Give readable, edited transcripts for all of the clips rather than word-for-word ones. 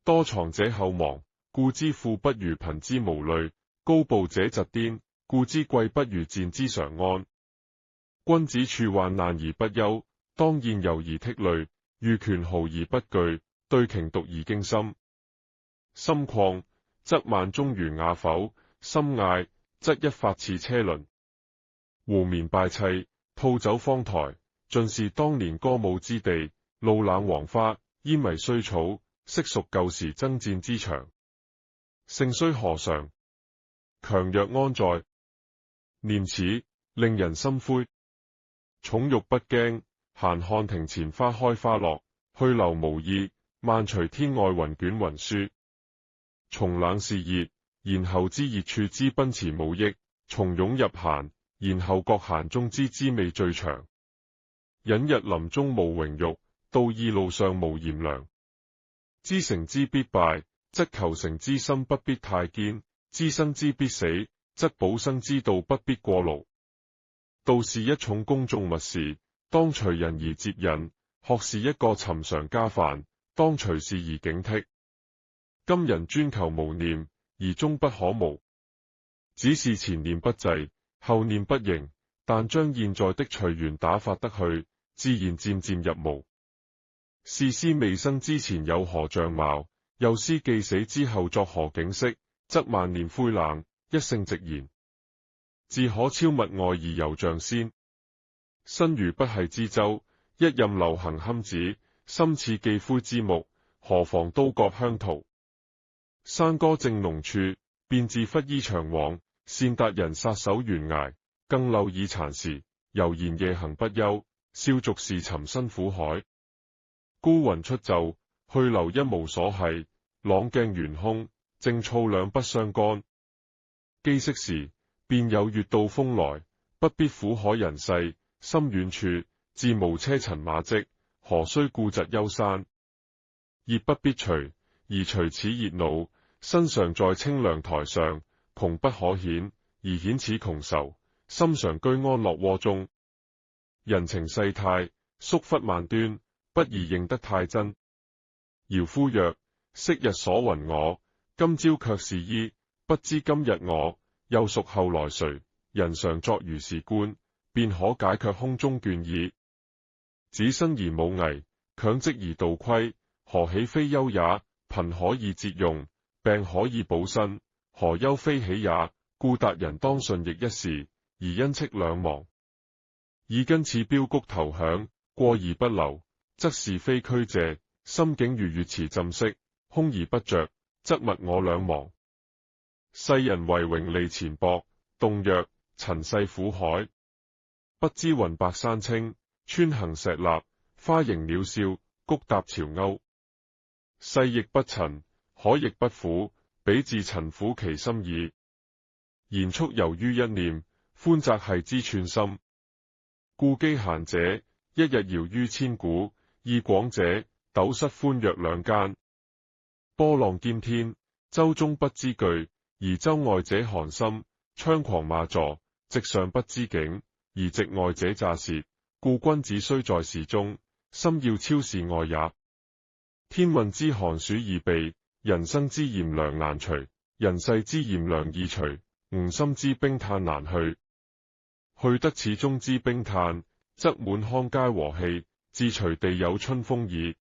多藏者厚亡，故知富不如貧之無慮；高暴者疾顛，故知貴不如賤之常安。君子處患難而不憂，當宴遊而剔慮，遇權豪而不懼，對瓊獨而驚心。心曠則萬鐘如瓦否，心隘則一發似車輪。胡綿敗砌，吐酒方台，盡是當年歌舞之地。路冷黃花，煙迷衰草，昔屬舊時爭戰之場。勝須何嘗？強弱安在？念此，令人心灰。寵辱不驚，閒看庭前花開花落，去留無意，漫隨天外雲捲雲舒。從冷是熱，然後知熱處之奔馳無益；從湧入閒，然後覺閒中之滋味最長。隱逸林中無榮辱，到義路上無賢良。知成之必敗，則求成之心不必太堅；知生之必死，則保生之道不必過勞。道是一重公眾密事，當隨人而接引；學是一個尋常家範，當隨事而警惕。今人專求無念，而終不可無。只是前念不濟，後念不盈，但將現在的隨緣打發得去，自然漸漸入無。試思未生之前有何相貌，又思既死之後作何景色，則萬念灰冷，一性直言。自可超物外而猶像仙，身如不繫之舟，一任流行堪指；心似寄灰之木，何妨刀割香屠。山歌正濃處，便自拂衣長往；善達人撒手懸崖，更漏以殘時。悠然夜行不休，笑逐時尋辛苦海。孤雲出岫，去留一無所繫；朗鏡懸空，靜躁兩不相干。機適時，便有月到風來，不必苦海人世。心遠處，自無車塵馬迹，何須顧疾幽山？熱不必除，而除此熱惱，身常在清涼台上，窮不可顯，而顯此窮愁，心常居安樂窩中。人情世態，疏忽萬端，不宜認得太真。堯夫曰：昔日所云我，今朝卻是依；不知今日我，又屬後來誰？人常作如是觀，便可解卻空中倦意。子生而無危，強職而道虧，何喜非憂也？貧可以節用，病可以補身，何憂非喜也？故達人當順逆一時，而因戚兩亡。耳根似標谷頭響，過而不留，則是非俱謝；心境如月池浸色，空而不着，則物我兩忘。世人為榮利錢薄，動若塵世苦海。不知雲白山青，川行石立，花迎鳥笑，谷踏潮鷗。世亦不陳，海亦不苦，彼自陳苦其心矣。言速由於一念，寬窄繫之寸心。故機閒者，一日遙於千古；意廣者，斗室寬約兩間。波浪兼天，舟中不知據；而舟外者寒心，猖狂罵詛；席上不知景，而席外者詐舌。故君子雖在事中，心要超事外也。天運之寒暑易避，人生之炎涼難除；人世之炎涼易除，吾心之冰炭難去。去得此中之冰炭，則滿腔皆和氣，自隨地有春風矣。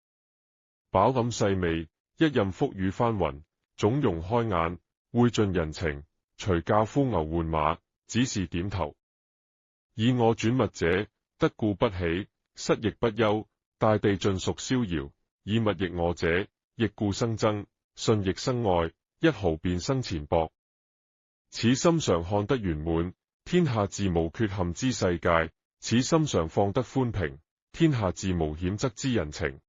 飽飲細味，一任福雨翻雲，總容開眼，會盡人情，隨教夫牛換馬，只是點頭。以我轉物者，得故不喜，失亦不憂，大地盡屬逍遙；以物易我者，亦故生憎，順亦生愛，一毫便生錢薄。此心常看得圓滿，天下自無缺陷之世界；此心常放得寬平，天下自無險則之人情。